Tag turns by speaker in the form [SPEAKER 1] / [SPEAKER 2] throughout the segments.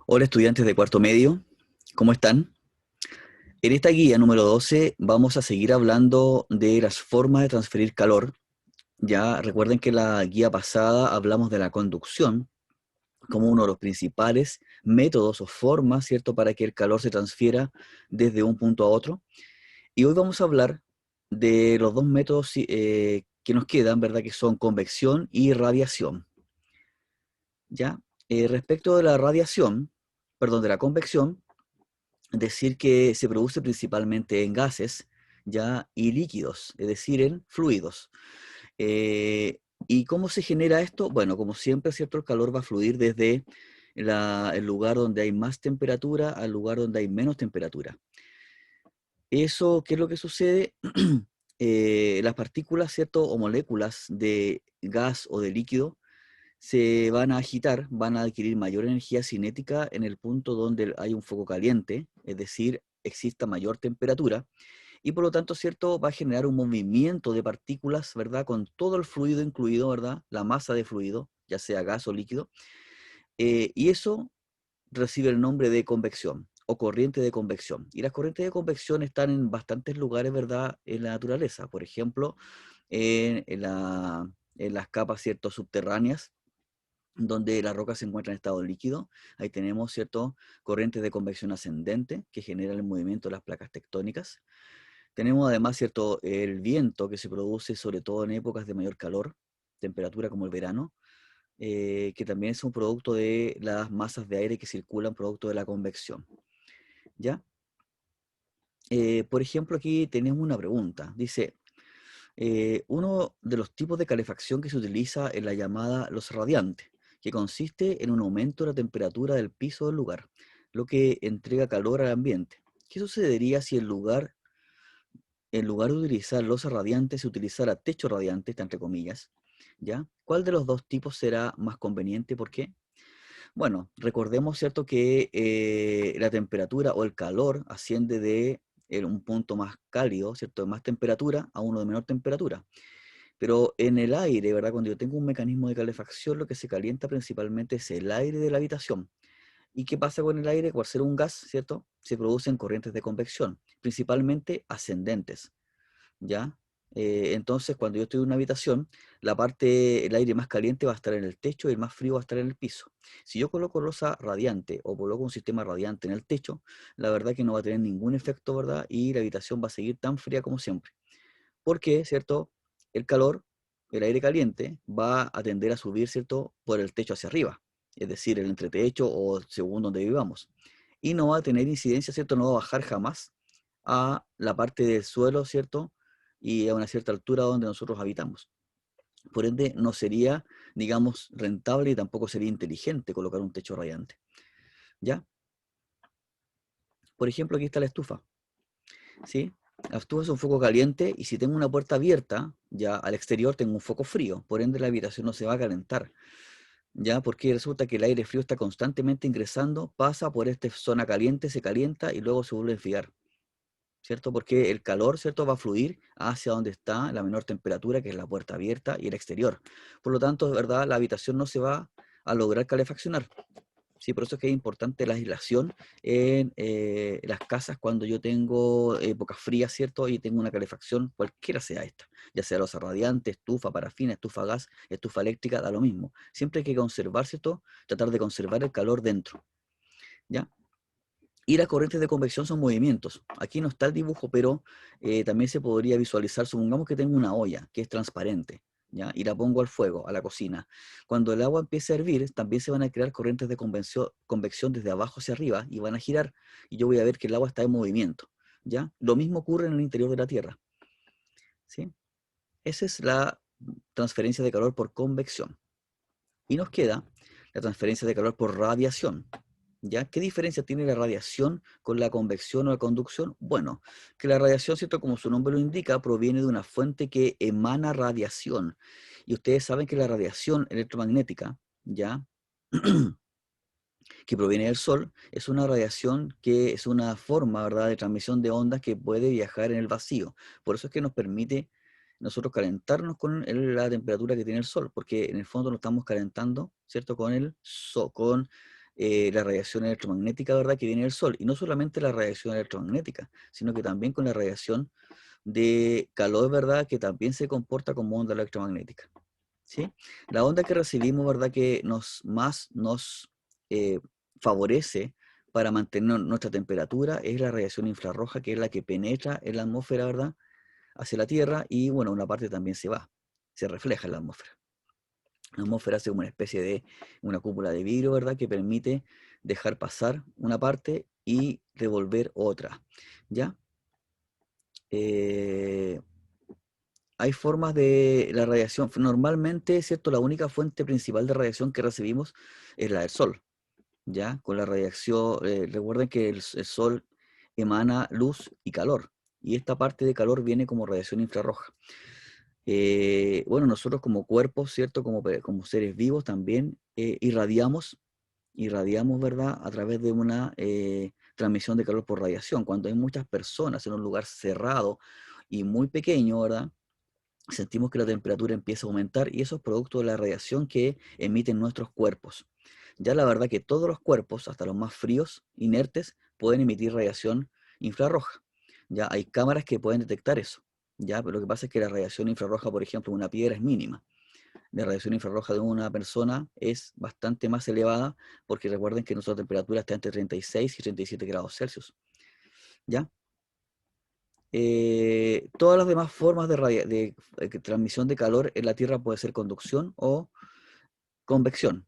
[SPEAKER 1] Hola estudiantes de cuarto medio, ¿cómo están? En esta guía número 12 vamos a seguir hablando de las formas de transferir calor. Ya recuerden que en la guía pasada hablamos de la conducción como uno de los principales métodos o formas, ¿cierto?, para que el calor se transfiera desde un punto a otro. Y hoy vamos a hablar de los dos métodos que nos quedan, ¿verdad?, que son convección y radiación. ¿Ya? Respecto de la radiación, perdón, de la convección, decir que se produce principalmente en gases ya y líquidos, es decir, en fluidos. Eh, ¿Y cómo se genera esto? Bueno, como siempre, ¿cierto? El calor va a fluir desde el lugar donde hay más temperatura al lugar donde hay menos temperatura. Eso, ¿qué es lo que sucede? Las partículas, ¿cierto? O moléculas de gas o de líquido se van a agitar, van a adquirir mayor energía cinética en el punto donde hay un foco caliente, es decir, exista mayor temperatura, y por lo tanto, ¿cierto?, va a generar un movimiento de partículas, ¿verdad?, con todo el fluido incluido, ¿verdad?, la masa de fluido, ya sea gas o líquido, y eso recibe el nombre de convección o corriente de convección. Y las corrientes de convección están en bastantes lugares, ¿verdad?, en la naturaleza. Por ejemplo, en las capas, ¿cierto?, subterráneas, donde la roca se encuentra en estado líquido. Ahí tenemos, ¿cierto?, corrientes de convección ascendente que generan el movimiento de las placas tectónicas. Tenemos además, ¿cierto?, el viento que se produce sobre todo en épocas de mayor calor, temperatura como el verano, que también es un producto de las masas de aire que circulan producto de la convección. ¿Ya? Por ejemplo, aquí tenemos una pregunta. Dice, uno de los tipos de calefacción que se utiliza es la llamada luz radiante, que consiste en un aumento de la temperatura del piso del lugar, lo que entrega calor al ambiente. ¿Qué sucedería si en lugar de utilizar losa radiante se utilizara techo radiante, está entre comillas? ¿Ya? ¿Cuál de los dos tipos será más conveniente? ¿Por qué? Bueno, recordemos, ¿cierto?, que la temperatura o el calor asciende de un punto más cálido, ¿cierto?, de más temperatura a uno de menor temperatura. Pero en el aire, ¿verdad? Cuando yo tengo un mecanismo de calefacción, lo que se calienta principalmente es el aire de la habitación. ¿Y qué pasa con el aire? Por ser un gas, ¿cierto? Se producen corrientes de convección, principalmente ascendentes, ¿ya? Entonces, cuando yo estoy en una habitación, el aire más caliente va a estar en el techo y el más frío va a estar en el piso. Si yo coloco losa radiante o coloco un sistema radiante en el techo, la verdad que no va a tener ningún efecto, ¿verdad? Y la habitación va a seguir tan fría como siempre. Porque, ¿cierto? El calor, el aire caliente, va a tender a subir, ¿cierto?, por el techo hacia arriba, es decir, el entretecho o según donde vivamos. Y no va a tener incidencia, ¿cierto? No va a bajar jamás a la parte del suelo, ¿cierto? Y a una cierta altura donde nosotros habitamos. Por ende, no sería, digamos, rentable y tampoco sería inteligente colocar un techo radiante. ¿Ya? Por ejemplo, aquí está la estufa. ¿Sí? La estufa es un foco caliente y si tengo una puerta abierta, ya al exterior tengo un foco frío, por ende la habitación no se va a calentar, ya porque resulta que el aire frío está constantemente ingresando, pasa por esta zona caliente, se calienta y luego se vuelve a enfriar, ¿cierto? Porque el calor, ¿cierto?, va a fluir hacia donde está la menor temperatura, que es la puerta abierta y el exterior. Por lo tanto, de verdad, la habitación no se va a lograr calefaccionar. Sí, por eso es que es importante la aislación en las casas cuando yo tengo épocas frías, ¿cierto? Y tengo una calefacción, cualquiera sea esta, ya sea losa radiante, estufa, parafina, estufa a gas, estufa eléctrica, da lo mismo. Siempre hay que conservar, ¿cierto? Tratar de conservar el calor dentro, ¿ya? Y las corrientes de convección son movimientos. Aquí no está el dibujo, pero también se podría visualizar, supongamos que tengo una olla que es transparente, ¿ya? Y la pongo al fuego, a la cocina. Cuando el agua empiece a hervir, también se van a crear corrientes de convección desde abajo hacia arriba y van a girar, y yo voy a ver que el agua está en movimiento, ¿ya? Lo mismo ocurre en el interior de la Tierra, ¿sí? Esa es la transferencia de calor por convección. Y nos queda la transferencia de calor por radiación. ¿Ya? ¿Qué diferencia tiene la radiación con la convección o la conducción? Bueno, que la radiación, ¿cierto?, como su nombre lo indica, proviene de una fuente que emana radiación. Y ustedes saben que la radiación electromagnética, ¿ya?, que proviene del Sol, es una radiación que es una forma, ¿verdad?, de transmisión de ondas que puede viajar en el vacío. Por eso es que nos permite nosotros calentarnos con la temperatura que tiene el Sol, porque en el fondo nos estamos calentando, ¿cierto?, con la radiación electromagnética, ¿verdad?, que viene del Sol. Y no solamente la radiación electromagnética, sino que también con la radiación de calor, ¿verdad?, que también se comporta como onda electromagnética. ¿Sí? La onda que recibimos, ¿verdad?, que más nos eh, favorece para mantener nuestra temperatura es la radiación infrarroja, que es la que penetra en la atmósfera, ¿verdad?, hacia la Tierra y, bueno, una parte también se refleja en la atmósfera. La atmósfera hace como una especie de una cúpula de vidrio, ¿verdad?, que permite dejar pasar una parte y devolver otra, ¿ya? Eh, Hay formas de la radiación. Normalmente, ¿cierto? La única fuente principal de radiación que recibimos es la del Sol, ¿ya? Con la radiación, recuerden que el Sol emana luz y calor, y esta parte de calor viene como radiación infrarroja. Bueno, nosotros como cuerpos, ¿cierto? Como seres vivos también irradiamos, ¿verdad? A través de una transmisión de calor por radiación. Cuando hay muchas personas en un lugar cerrado y muy pequeño, ¿verdad?, sentimos que la temperatura empieza a aumentar y eso es producto de la radiación que emiten nuestros cuerpos. Ya la verdad que todos los cuerpos, hasta los más fríos, inertes, pueden emitir radiación infrarroja. Ya hay cámaras que pueden detectar eso. Ya, pero lo que pasa es que la radiación infrarroja, por ejemplo, de una piedra es mínima. La radiación infrarroja de una persona es bastante más elevada porque recuerden que nuestra temperatura está entre 36 y 37 grados Celsius. ¿Ya? Todas las demás formas de transmisión de calor en la Tierra puede ser conducción o convección,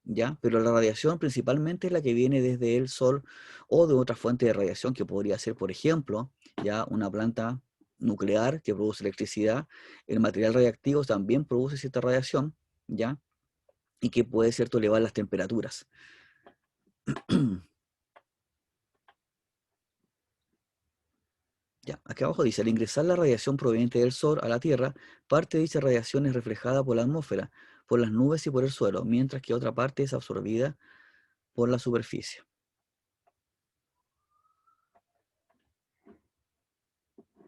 [SPEAKER 1] ¿ya? Pero la radiación principalmente es la que viene desde el Sol o de otra fuente de radiación que podría ser, por ejemplo, ya una planta nuclear que produce electricidad. El material radiactivo también produce cierta radiación, ¿ya? Y que puede, cierto, elevar las temperaturas. Ya, aquí abajo dice, al ingresar la radiación proveniente del Sol a la Tierra, parte de dicha radiación es reflejada por la atmósfera, por las nubes y por el suelo, mientras que otra parte es absorbida por la superficie.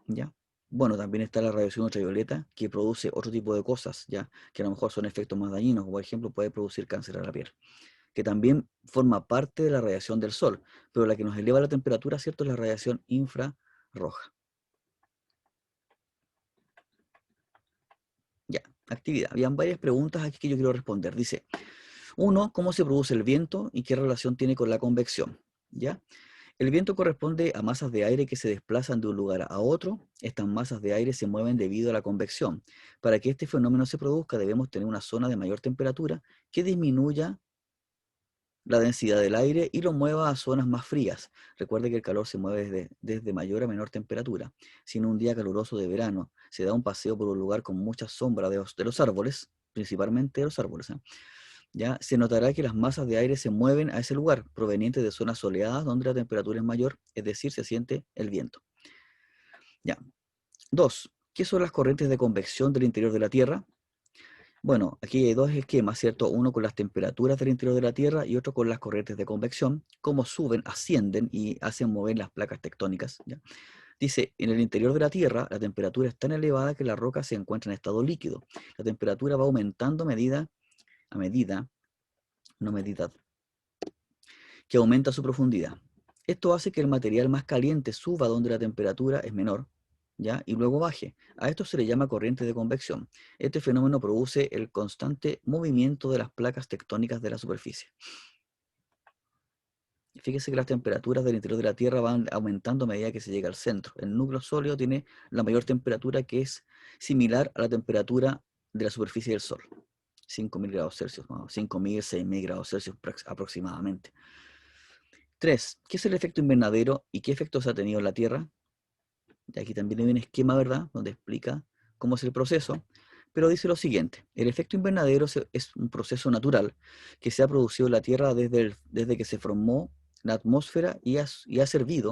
[SPEAKER 1] ¿Ya? Bueno, también está la radiación ultravioleta, que produce otro tipo de cosas, ¿ya? Que a lo mejor son efectos más dañinos, como por ejemplo puede producir cáncer a la piel, que también forma parte de la radiación del Sol, pero la que nos eleva la temperatura, ¿cierto?, es la radiación infrarroja. Ya, actividad. Habían varias preguntas aquí que yo quiero responder. Dice, uno, ¿cómo se produce el viento y qué relación tiene con la convección? ¿Ya? El viento corresponde a masas de aire que se desplazan de un lugar a otro. Estas masas de aire se mueven debido a la convección. Para que este fenómeno se produzca, debemos tener una zona de mayor temperatura que disminuya la densidad del aire y lo mueva a zonas más frías. Recuerde que el calor se mueve desde mayor a menor temperatura. Si en un día caluroso de verano se da un paseo por un lugar con mucha sombra de los árboles, principalmente de los árboles, ya se notará que las masas de aire se mueven a ese lugar, provenientes de zonas soleadas donde la temperatura es mayor, es decir, se siente el viento. Ya. 2. ¿Qué son las corrientes de convección del interior de la Tierra? Bueno, aquí hay dos esquemas, ¿cierto? Uno con las temperaturas del interior de la Tierra y otro con las corrientes de convección, cómo suben, ascienden y hacen mover las placas tectónicas, ¿ya? Dice, en el interior de la Tierra la temperatura es tan elevada que la roca se encuentra en estado líquido. La temperatura va aumentando a medida, no medida, que aumenta su profundidad. Esto hace que el material más caliente suba donde la temperatura es menor, ¿ya? Y luego baje. A esto se le llama corriente de convección. Este fenómeno produce el constante movimiento de las placas tectónicas de la superficie. Fíjese que las temperaturas del interior de la Tierra van aumentando a medida que se llega al centro. El núcleo sólido tiene la mayor temperatura, que es similar a la temperatura de la superficie del Sol. 5.000 grados Celsius, 5.000, 6.000 grados Celsius aproximadamente. 3. ¿Qué es el efecto invernadero y qué efectos ha tenido en la Tierra? Y aquí también hay un esquema, ¿verdad?, donde explica cómo es el proceso, pero dice lo siguiente: el efecto invernadero es un proceso natural que se ha producido en la Tierra desde que se formó la atmósfera y ha servido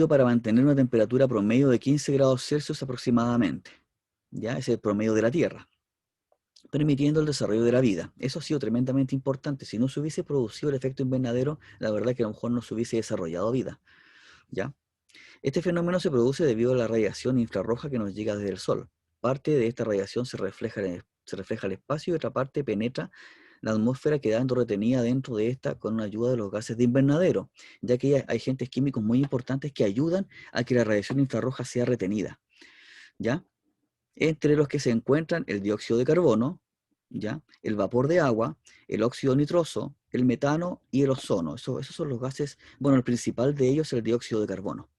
[SPEAKER 1] para mantener una temperatura promedio de 15 grados Celsius aproximadamente. ¿Ya? Es el promedio de la Tierra, permitiendo el desarrollo de la vida. Eso ha sido tremendamente importante. Si no se hubiese producido el efecto invernadero, la verdad es que a lo mejor no se hubiese desarrollado vida. ¿Ya? Este fenómeno se produce debido a la radiación infrarroja que nos llega desde el Sol. Parte de esta radiación se refleja se refleja al espacio y otra parte penetra la atmósfera quedando retenida dentro de esta con la ayuda de los gases de invernadero, ya que hay agentes químicos muy importantes que ayudan a que la radiación infrarroja sea retenida, ¿ya? Entre los que se encuentran el dióxido de carbono, ¿ya? El vapor de agua, el óxido nitroso, el metano y el ozono. Esos son los gases, bueno, el principal de ellos es el dióxido de carbono,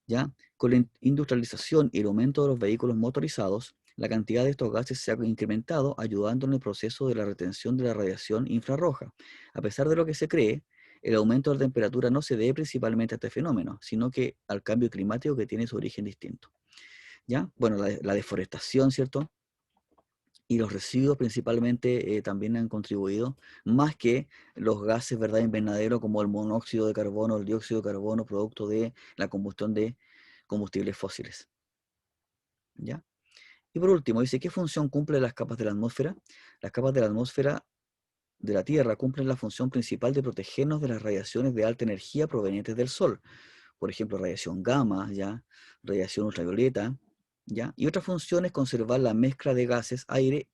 [SPEAKER 1] ¿ya? Con la industrialización y el aumento de los vehículos motorizados, la cantidad de estos gases se ha incrementado, ayudando en el proceso de la retención de la radiación infrarroja. A pesar de lo que se cree, el aumento de la temperatura no se debe principalmente a este fenómeno, sino que al cambio climático que tiene su origen distinto, ¿ya? Bueno, la deforestación, ¿cierto? Y los residuos principalmente también han contribuido, más que los gases, ¿verdad?, invernadero como el monóxido de carbono, el dióxido de carbono, producto de la combustión de combustibles fósiles, ¿ya? Y por último, dice, ¿qué función cumplen las capas de la atmósfera? Las capas de la atmósfera de la Tierra cumplen la función principal de protegernos de las radiaciones de alta energía provenientes del Sol. Por ejemplo, radiación gamma, ¿ya? Radiación ultravioleta, ¿ya? Y otra función es conservar la mezcla de gases, aire,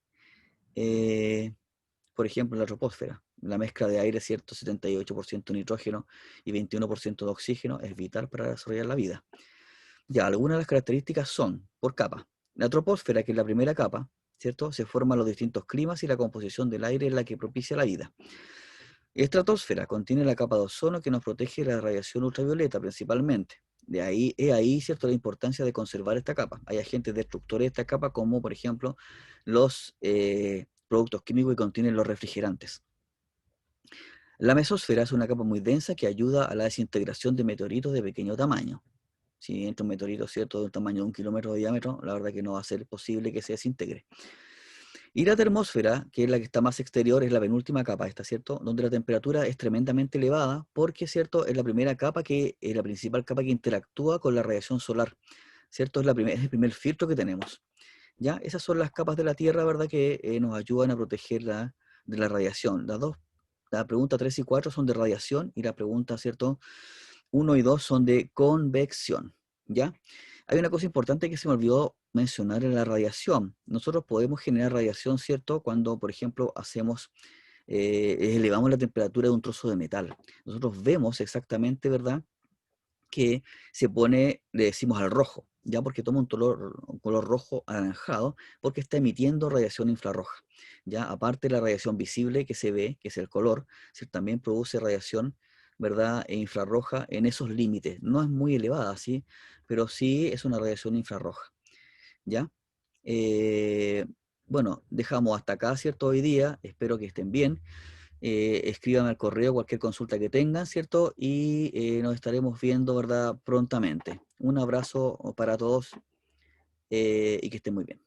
[SPEAKER 1] por ejemplo, en la troposfera. La mezcla de aire, ¿cierto? 78% nitrógeno y 21% de oxígeno es vital para desarrollar la vida. Ya, algunas de las características son, por capa, la troposfera, que es la primera capa, ¿cierto? Se forman los distintos climas y la composición del aire es la que propicia la vida. Estratosfera contiene la capa de ozono que nos protege de la radiación ultravioleta principalmente. Ahí, ¿cierto?, la importancia de conservar esta capa. Hay agentes destructores de esta capa, como por ejemplo los productos químicos que contienen los refrigerantes. La mesosfera es una capa muy densa que ayuda a la desintegración de meteoritos de pequeño tamaño. Si entra un meteorito, ¿cierto?, de un tamaño de 1 kilómetro de diámetro, la verdad que no va a ser posible que se desintegre. Y la termósfera, que es la que está más exterior, es la penúltima capa, ¿está cierto? Donde la temperatura es tremendamente elevada, porque, ¿cierto?, es la primera capa es la principal capa que interactúa con la radiación solar, ¿cierto? Es el primer filtro que tenemos, ¿ya? Esas son las capas de la Tierra, ¿verdad?, que nos ayudan a protegerla de la radiación. La pregunta 3 y 4 son de radiación, y la pregunta, ¿cierto?, 1 y 2 son de convección, ¿ya? Hay una cosa importante que se me olvidó mencionar en la radiación. Nosotros podemos generar radiación, ¿cierto?, cuando, por ejemplo, elevamos la temperatura de un trozo de metal. Nosotros vemos exactamente, ¿verdad?, que se pone, le decimos al rojo, ¿ya? Porque toma un color rojo anaranjado, porque está emitiendo radiación infrarroja, ¿ya? Aparte de la radiación visible que se ve, que es el color, también produce radiación, ¿verdad?, infrarroja en esos límites. No es muy elevada, ¿sí? Pero sí es una radiación infrarroja, ¿ya? Eh, bueno, dejamos hasta acá, ¿cierto? Hoy día, espero que estén bien. Escríbame al correo cualquier consulta que tengan, ¿cierto? Y nos estaremos viendo, ¿verdad?, prontamente. Un abrazo para todos y que estén muy bien.